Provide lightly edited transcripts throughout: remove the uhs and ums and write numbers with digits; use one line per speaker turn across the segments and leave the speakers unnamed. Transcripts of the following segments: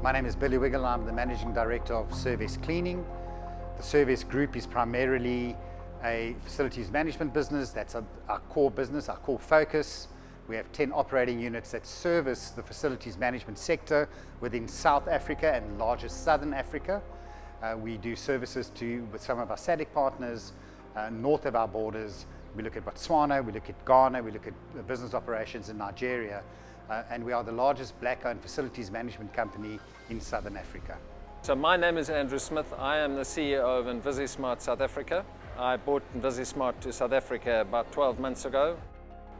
My name is Billy Wiggle. I'm the Managing Director of Servest Cleaning. The Servest Group is primarily a facilities management business. That's our core business, our core focus. We have 10 operating units that service the facilities management sector within South Africa and largest Southern Africa. We do services with some of our SADC partners north of our borders. We look at Botswana, we look at Ghana, we look at business operations in Nigeria, and we are the largest black-owned facilities management company in Southern Africa.
So my name is Andrew Smith. I am the CEO of Invisi Smart South Africa. I brought Invisi Smart to South Africa about 12 months ago.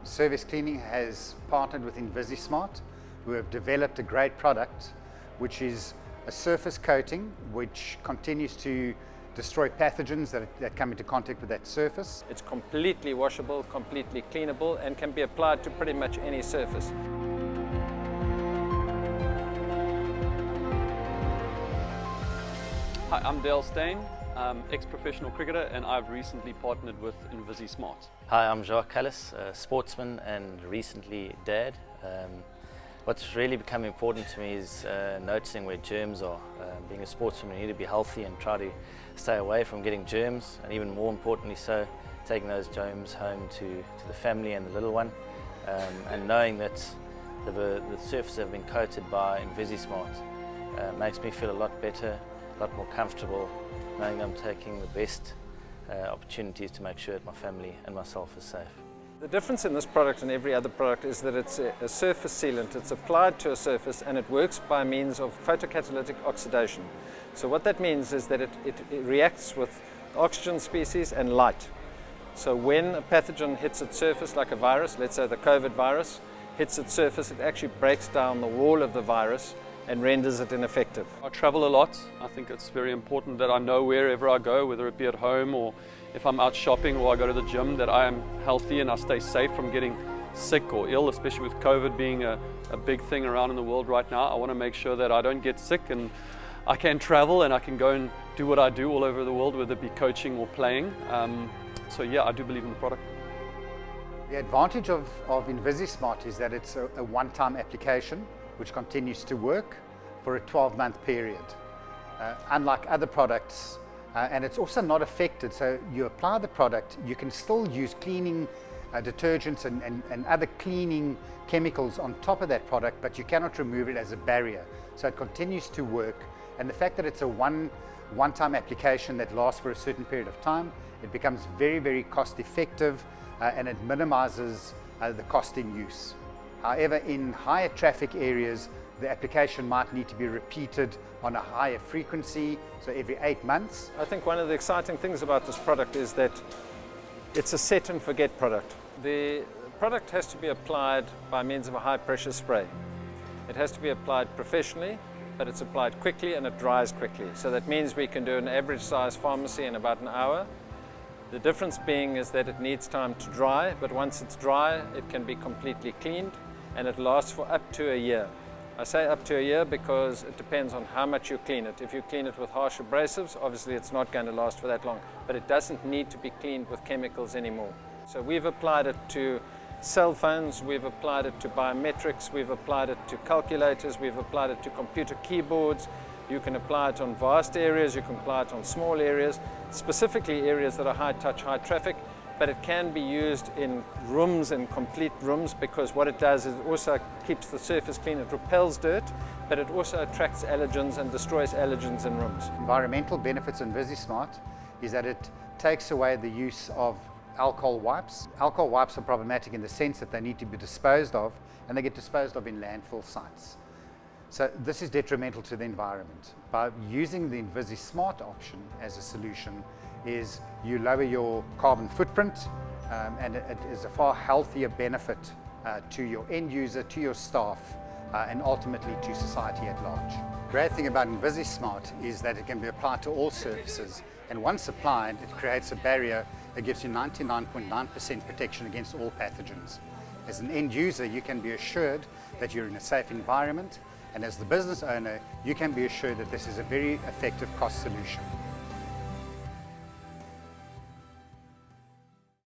Servest Cleaning has partnered with Invisi Smart, who have developed a great product, which is a surface coating which continues to destroy pathogens that come into contact with that surface.
It's completely washable, completely cleanable, and can be applied to pretty much any surface.
Hi, I'm Dale Steyn, ex-professional cricketer, and I've recently partnered with Invisi Smart.
Hi, I'm Jacques Callis, a sportsman and recently dad. What's really become important to me is noticing where germs are. Being a sportsman, you need to be healthy and try to stay away from getting germs, and even more importantly so, taking those germs home to the family and the little one. And knowing that the surfaces have been coated by Invisi Smart makes me feel a lot better, a lot more comfortable, knowing I'm taking the best opportunities to make sure that my family and myself is safe.
The difference in this product and every other product is that it's a surface sealant. It's applied to a surface and it works by means of photocatalytic oxidation. So what that means is that it reacts with oxygen species and light. So when a pathogen hits its surface, like a virus, let's say the COVID virus, hits its surface, it actually breaks down the wall of the virus and renders it ineffective.
I travel a lot. I think it's very important that I know wherever I go, whether it be at home or if I'm out shopping or I go to the gym, that I am healthy and I stay safe from getting sick or ill, especially with COVID being a big thing around in the world right now. I want to make sure that I don't get sick and I can travel and I can go and do what I do all over the world, whether it be coaching or playing. So yeah, I do believe in the product.
The advantage of Invisi Smart is that it's a one-time application which continues to work for a 12-month period. Unlike other products, and it's also not affected, so you apply the product, you can still use cleaning detergents and other cleaning chemicals on top of that product, but you cannot remove it as a barrier. So it continues to work, and the fact that it's a one-time application that lasts for a certain period of time, it becomes very, very cost effective and it minimizes the cost in use. However, in higher traffic areas, the application might need to be repeated on a higher frequency, so every 8 months.
I think one of the exciting things about this product is that it's a set and forget product. The product has to be applied by means of a high pressure spray. It has to be applied professionally, but it's applied quickly and it dries quickly. So that means we can do an average size pharmacy in about an hour. The difference being is that it needs time to dry, but once it's dry, it can be completely cleaned and it lasts for up to a year. I say up to a year because it depends on how much you clean it. If you clean it with harsh abrasives, obviously it's not going to last for that long, but it doesn't need to be cleaned with chemicals anymore. So we've applied it to cell phones, we've applied it to biometrics, we've applied it to calculators, we've applied it to computer keyboards. You can apply it on vast areas, you can apply it on small areas, specifically areas that are high touch, high traffic, but it can be used in rooms, in complete rooms, because what it does is it also keeps the surface clean. It repels dirt, but it also attracts allergens and destroys allergens in rooms.
Environmental benefits of Invisi Smart is that it takes away the use of alcohol wipes. Alcohol wipes are problematic in the sense that they need to be disposed of, and they get disposed of in landfill sites. So this is detrimental to the environment. By using the Invisi Smart option as a solution, is you lower your carbon footprint, and it is a far healthier benefit to your end user, to your staff, and ultimately to society at large. The great thing about Invisi Smart is that it can be applied to all surfaces, and once applied, it creates a barrier that gives you 99.9% protection against all pathogens. As an end user, you can be assured that you're in a safe environment, and as the business owner, you can be assured that this is a very effective cost solution.